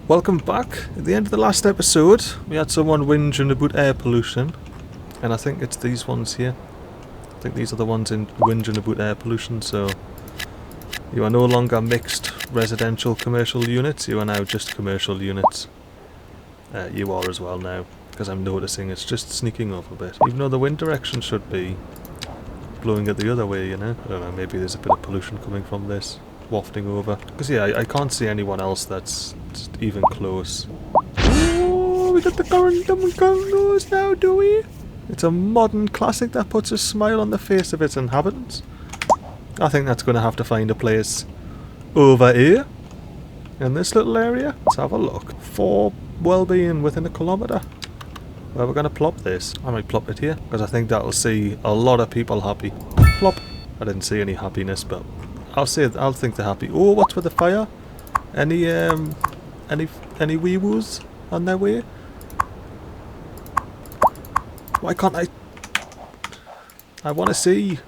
Welcome back. At the end of the last episode, we had someone whinging about air pollution, and I think it's these ones here. I think these are the ones in whinging about air pollution, so you are no longer mixed residential commercial units, you are now just commercial units. You are as well now, because I'm noticing it's just sneaking up a bit. Even though the wind direction should be blowing it the other way, you know? I don't know, maybe there's a bit of pollution coming from this, wafting over. Because yeah, I can't see anyone else that's even close. Oh, we got the current nose now, do we? It's a modern classic that puts a smile on the face of its inhabitants. I think that's going to have to find a place over here, in this little area. Let's have a look. For well-being within a kilometre. Where we're going to plop this. I might plop it here, because I think that'll see a lot of people happy. Plop. I didn't see any happiness, but I'll think they're happy. Oh, what's with the fire? Any wee-woos on their way? Why can't I want to see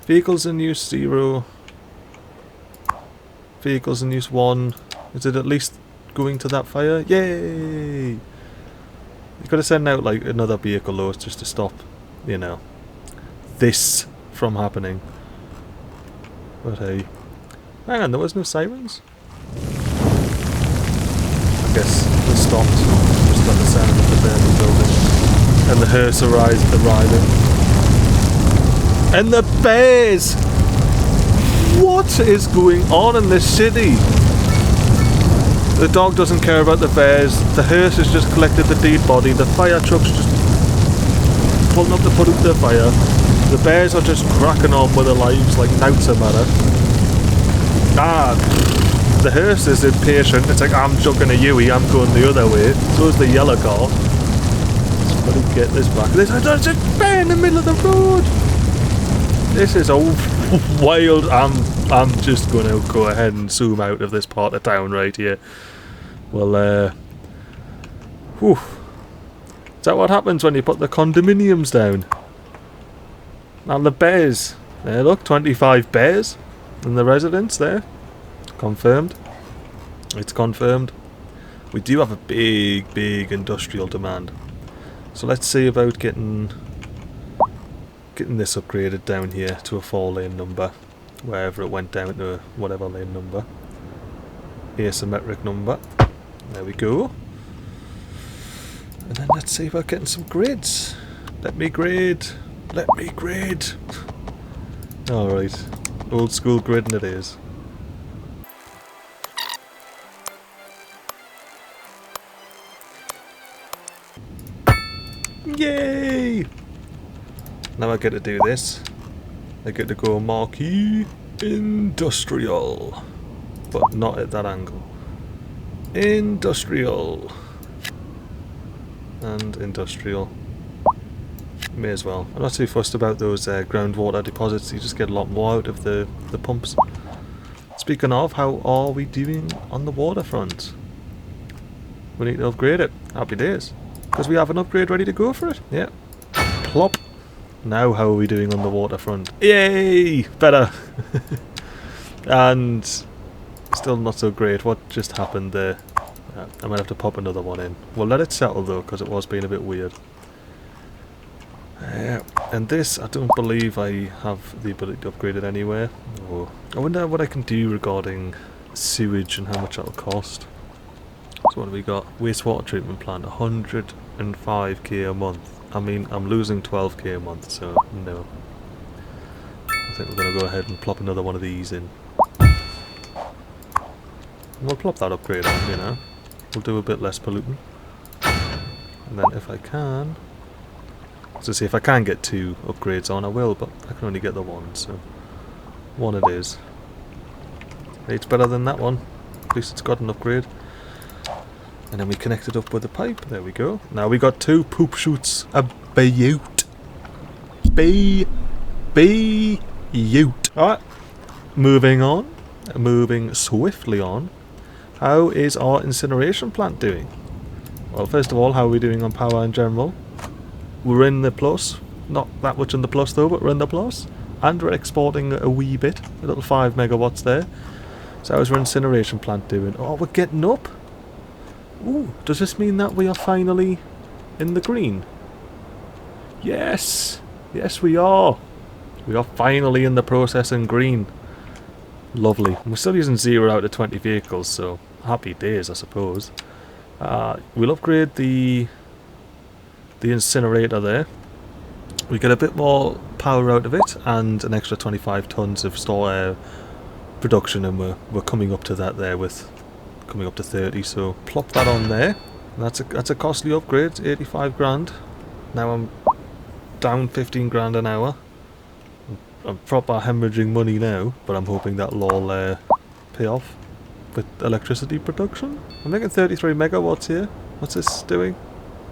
vehicles in use 0, vehicles in use 1. Is it at least going to that fire? Yay! You could have sent out like another vehicle though, just to stop, you know, this from happening. But hey, hang on, there was no sirens. I guess they stopped just at the sound of the burning building. And the hearse arriving. And the bears! What is going on in this city? The dog doesn't care about the bears. The hearse has just collected the dead body. The fire truck's just pulling up to put out the fire. The bears are just cracking on with their lives like nout's a matter. The hearse is impatient. It's like, I'm chucking a Yui, I'm going the other way. So is the yellow car. Let me get this back. There's a bear in the middle of the road. This is all wild. I'm just going to go ahead and zoom out of this part of town right here. Well, whew. Is that what happens when you put the condominiums down? And the bears. There, look, 25 bears in the residence there. Confirmed. It's confirmed. We do have a big industrial demand. So let's see about getting this upgraded down here to a 4-lane number, wherever it went down to whatever lane number, asymmetric number. There we go. And then let's see about getting some grids. Let me grid. All right, old school gridding it is. Yay! Now I get to do this. I get to go marquee industrial, but not at that angle. Industrial and industrial. May as well. I'm not too fussed about those groundwater deposits. You just get a lot more out of the pumps. Speaking of, how are we doing on the waterfront? We need to upgrade it. Happy days. Because we have an upgrade ready to go for it. Yeah. Plop. Now how are we doing on the waterfront? Yay! Better! And still not so great. What just happened there? I might have to pop another one in. We'll let it settle though, because it was being a bit weird. And this, I don't believe I have the ability to upgrade it anywhere. Oh. I wonder what I can do regarding sewage and how much that'll cost. So what have we got? Wastewater treatment plant, 105k a month. I mean, I'm losing 12k a month, so no. I think we're going to go ahead and plop another one of these in. And we'll plop that upgrade on, you know. We'll do a bit less polluting. And then if I can... So see, if I can get 2 upgrades on, I will, but I can only get the 1, so... 1 it is. It's better than that one. At least it's got an upgrade. And then we connect it up with the pipe. There we go. Now we got 2 poop chutes about. Alright. Moving on. Moving swiftly on. How is our incineration plant doing? Well, first of all, how are we doing on power in general? We're in the plus. Not that much in the plus though, but we're in the plus. And we're exporting a wee bit. A little 5 megawatts there. So how's our incineration plant doing? Oh, we're getting up. Ooh, does this mean that we are finally in the green? Yes! Yes, we are! We are finally in the processing green. Lovely. We're still using 0 out of 20 vehicles, so happy days, I suppose. We'll upgrade the incinerator there. We get a bit more power out of it, and an extra 25 tons of store production, and we're coming up to that there with coming up to 30. So plop that on there. And that's a costly upgrade, 85 grand. Now I'm down 15 grand an hour. I'm proper hemorrhaging money now, but I'm hoping that'll all pay off with electricity production. I'm making 33 megawatts here. What's this doing?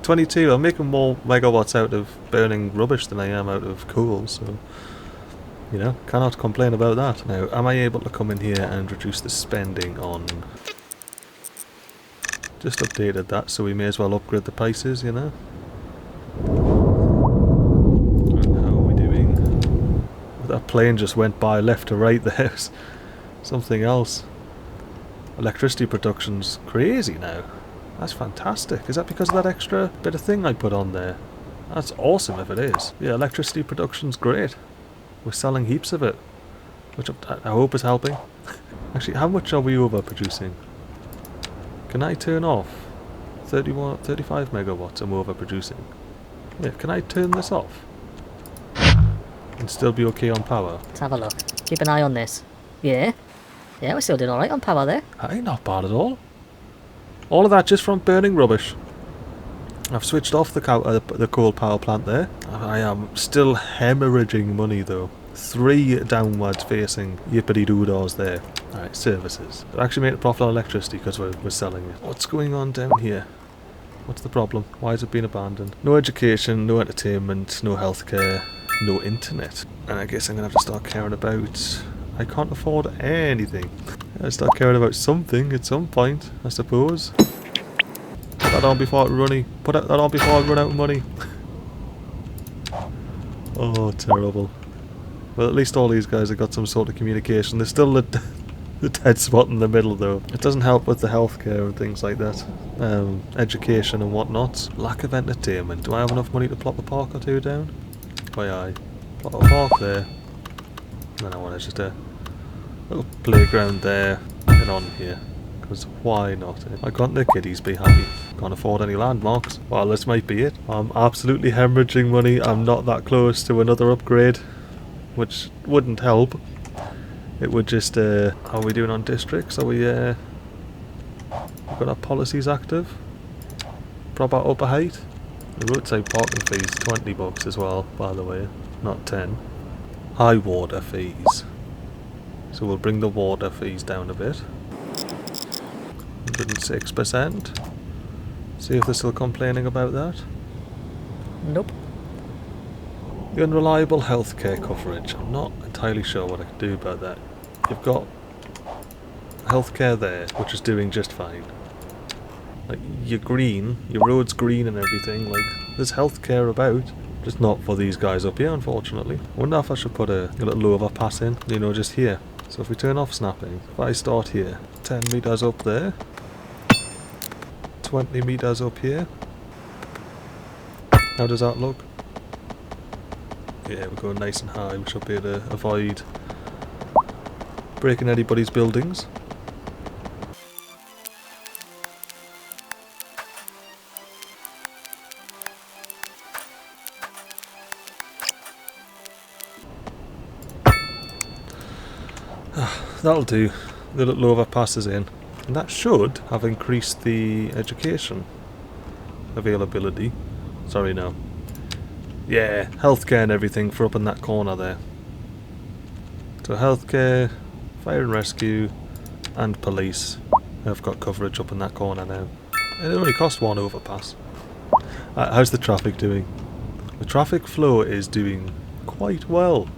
22. I'm making more megawatts out of burning rubbish than I am out of coal, so you know, cannot complain about that. Now, am I able to come in here and reduce the spending on... Just updated that, so we may as well upgrade the prices, you know. That plane just went by left to right there. Something else. Electricity production's crazy now. That's fantastic. Is that because of that extra bit of thing I put on there? That's awesome if it is. Yeah, electricity production's great. We're selling heaps of it, which I hope is helping. Actually, how much are we overproducing? Can I turn off 35 megawatts I'm overproducing? Yeah, can I turn this off? And still be okay on power. Let's have a look. Keep an eye on this. Yeah. Yeah, we're still doing alright on power there. That ain't not bad at all. All of that just from burning rubbish. I've switched off the coal power plant there. I am still hemorrhaging money though. 3 downwards facing yippity doo-dahs there. Alright, services. I've actually made a profit on electricity because we're selling it. What's going on down here? What's the problem? Why has it been abandoned? No education, no entertainment, no healthcare. No internet. And I guess I'm going to have to start caring about... I can't afford anything. I'll start caring about something at some point, I suppose. Put that on before I run out of money. Oh, terrible. Well, at least all these guys have got some sort of communication. There's still the dead spot in the middle, though. It doesn't help with the healthcare and things like that. Education and whatnot. Lack of entertainment. Do I have enough money to plop a park or two down? Aye. Plot a park there. And then I want just a little playground there and on here. Because why not? Why can't the kiddies be happy? Can't afford any landmarks. Well, this might be it. I'm absolutely hemorrhaging money. I'm not that close to another upgrade, which wouldn't help. It would just, how are we doing on districts? Are we, we've got our policies active? Proper upper height? The roadside parking fees, 20 bucks as well, by the way, not 10. High water fees. So we'll bring the water fees down a bit. 106%. See if they're still complaining about that. Nope. The unreliable healthcare coverage. I'm not entirely sure what I can do about that. You've got healthcare there, which is doing just fine. Like, you're green, your road's green and everything, like, there's healthcare about. Just not for these guys up here, unfortunately. I wonder if I should put a little overpass in, you know, just here. So if we turn off snapping, if I start here, 10 meters up there, 20 meters up here. How does that look? Yeah, we're going nice and high. We should be able to avoid breaking anybody's buildings. That'll do. The little overpasses in. And that should have increased the education availability. Sorry, no. Yeah, healthcare and everything for up in that corner there. So healthcare, fire and rescue, and police have got coverage up in that corner now. And it only cost 1 overpass. How's the traffic doing? The traffic flow is doing quite well.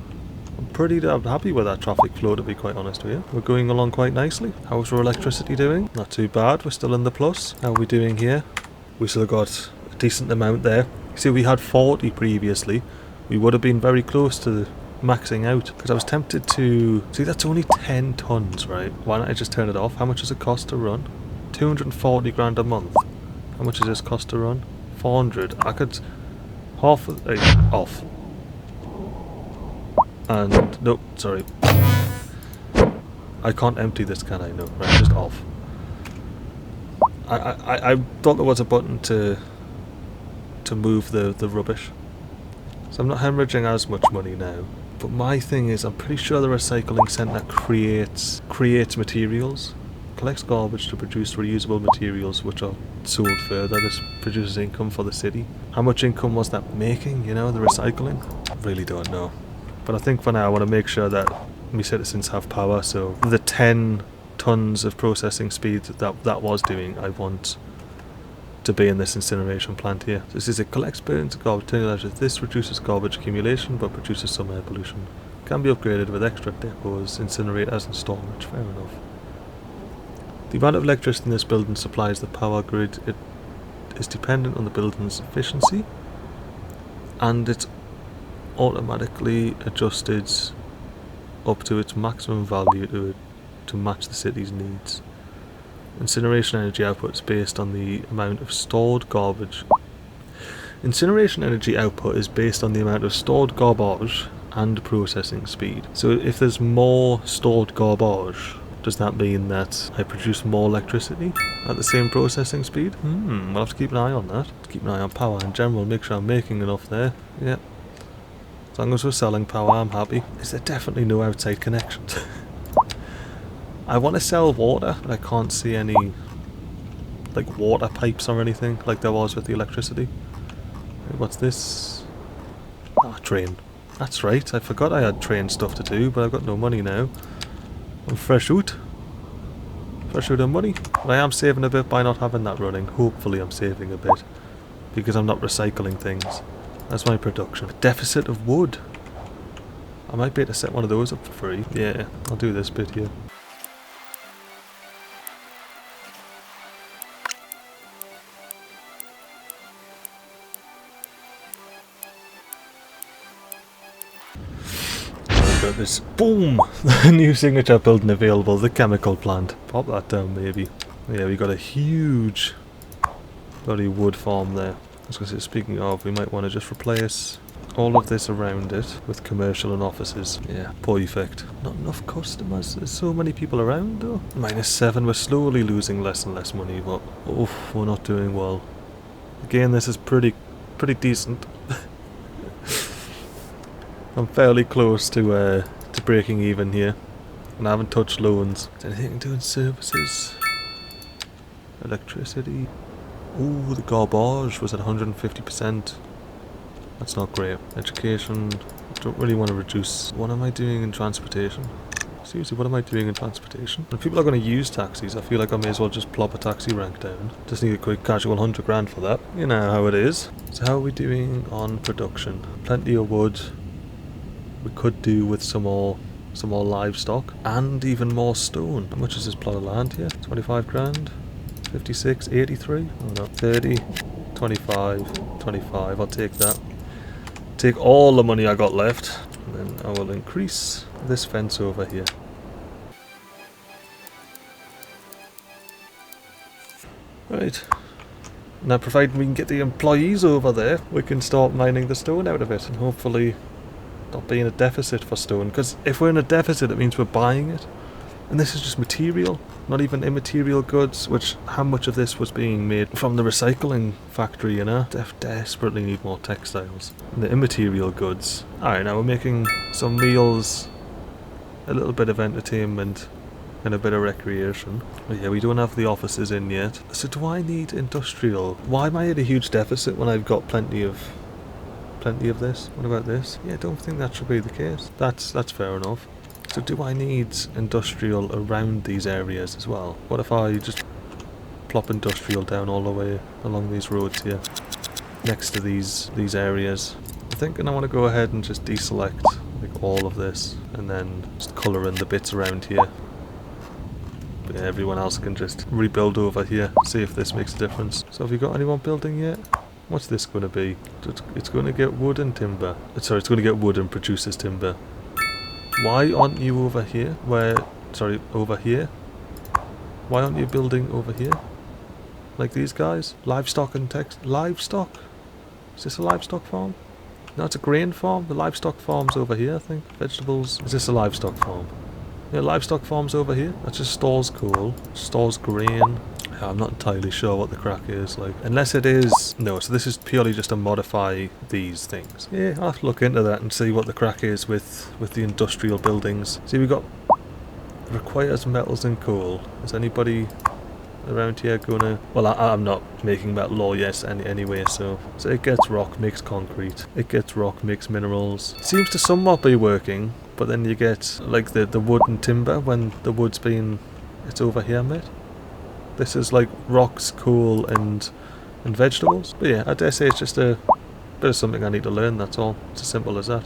I'm pretty happy with that traffic flow, to be quite honest with you. We're going along quite nicely. How's our electricity doing? Not too bad, we're still in the plus. How are we doing here? We still got a decent amount there. See, we had 40 previously. We would have been very close to maxing out. Because I was tempted to... See, that's only 10 tons, right? Why don't I just turn it off? How much does it cost to run? 240 grand a month. How much does this cost to run? 400. I could half off. And nope, sorry. I can't empty this, can I? No, right, just off. I thought there was a button to move the rubbish. So I'm not hemorrhaging as much money now. But my thing is, I'm pretty sure the recycling centre creates materials, collects garbage to produce reusable materials which are sold further. This produces income for the city. How much income was that making, you know, the recycling? Really don't know. But I think for now I want to make sure that my citizens have power, so the 10 tons of processing speed that was doing, I want to be in this incineration plant here. This is, it collects burns of garbage, turning it. This reduces garbage accumulation but produces some air pollution. Can be upgraded with extra depots, incinerators and storage. Fair enough. The amount of electricity in this building supplies the power grid. It is dependent on the building's efficiency, and it's automatically adjusted up to its maximum value to match the city's needs. Incineration energy output is based on the amount of stored garbage. Incineration energy output is based on the amount of stored garbage and processing speed. So if there's more stored garbage, does that mean that I produce more electricity at the same processing speed? I'll have to keep an eye on that. Keep an eye on power in general, make sure I'm making enough there. Yeah. As long as we're selling power, I'm happy. Is there definitely no outside connections? I want to sell water, but I can't see any like water pipes or anything like there was with the electricity. What's this? Ah, train. That's right, I forgot I had train stuff to do, but I've got no money now. I'm fresh out of money. But I am saving a bit by not having that running. Hopefully I'm saving a bit, because I'm not recycling things. That's my production. A deficit of wood. I might be able to set one of those up for free. Yeah, I'll do this bit here. Got this. Boom! The new signature building available, the chemical plant. Pop that down maybe. Yeah, we got a huge bloody wood farm there. I was going to say, speaking of, we might want to just replace all of this around it with commercial and offices. Yeah, perfect. Not enough customers. There's so many people around though. -7, we're slowly losing less and less money, but oof, we're not doing well. Again, this is pretty decent. I'm fairly close to breaking even here, and I haven't touched loans. Is anything doing services? Electricity? Ooh, the garbage was at 150%. That's not great. Education, don't really want to reduce. What am I doing in transportation? Seriously, what am I doing in transportation? If people are going to use taxis, I feel like I may as well just plop a taxi rank down. Just need a quick casual 100 grand for that. You know how it is. So how are we doing on production? Plenty of wood. We could do with some more livestock and even more stone. How much is this plot of land here? 25 grand? 56, 83? Oh no, 30, 25, 25. I'll take that. Take all the money I got left, and then I will increase this fence over here. Right. Now, provided we can get the employees over there, we can start mining the stone out of it, and hopefully not be in a deficit for stone, because if we're in a deficit it means we're buying it, and this is just material, not even immaterial goods, which how much of this was being made from the recycling factory, you know? Desperately need more textiles. And the immaterial goods. Alright, now we're making some meals, a little bit of entertainment, and a bit of recreation. But yeah, we don't have the offices in yet. So do I need industrial? Why am I at a huge deficit when I've got plenty of this? What about this? Yeah, I don't think that should be the case. That's fair enough. So do I need industrial around these areas as well? What if I just plop industrial down all the way along these roads here, next to these areas? I'm thinking I want to go ahead and just deselect like all of this, and then just colour in the bits around here. But yeah, everyone else can just rebuild over here, see if this makes a difference. So have you got anyone building yet? What's this going to be? It's going to get wood and timber. Sorry, it's going to get wood and produces timber. Why aren't you over here? Over here? Why aren't you building over here? Like these guys? Livestock and text. Livestock? Is this a livestock farm? No, it's a grain farm. The livestock farm's over here, I think. Vegetables. Is this a livestock farm? Yeah, livestock farm's over here. That just stores coal. Stores grain. I'm not entirely sure what the crack is like. Unless it is... No, so this is purely just to modify these things. Yeah, I'll have to look into that and see what the crack is with the industrial buildings. See, we've got... Requires metals and coal. Is anybody around here gonna... Well, I'm not making metal ore yet anyway, so it gets rock, makes concrete. It gets rock, makes minerals. Seems to somewhat be working, but then you get like the wood and timber when the wood's been... It's over here, mate. This is like rocks, coal and vegetables. But yeah, I dare say it's just a bit of something I need to learn, that's all. It's as simple as that.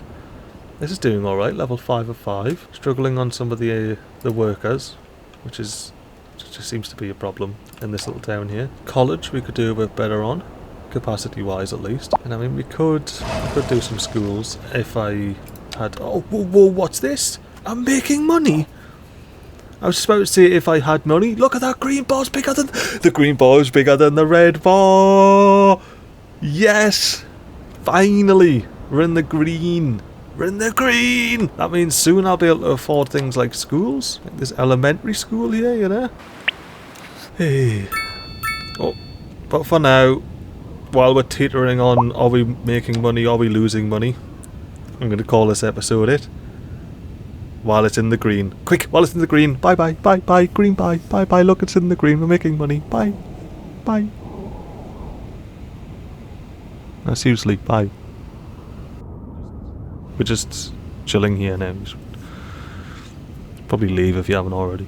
This is doing alright, level 5 of 5. Struggling on some of the workers, which just seems to be a problem in this little town here. College we could do a bit better on, capacity wise at least. And I mean we could do some schools if I had... Oh, whoa, what's this? I'm making money! I was just about to say if I had money. Look at that green bar's bigger than... The green bar is bigger than the red bar! Yes! Finally! We're in the green! We're in the green! That means soon I'll be able to afford things like schools. Like this elementary school here, you know? Hey. Oh, but for now, while we're teetering on, are we making money, are we losing money? I'm going to call this episode it. While it's in the green. Quick, while it's in the green. Bye bye, bye bye, green bye, bye bye, look it's in the green, we're making money. Bye, bye. No, seriously, bye. We're just chilling here now. Probably leave if you haven't already.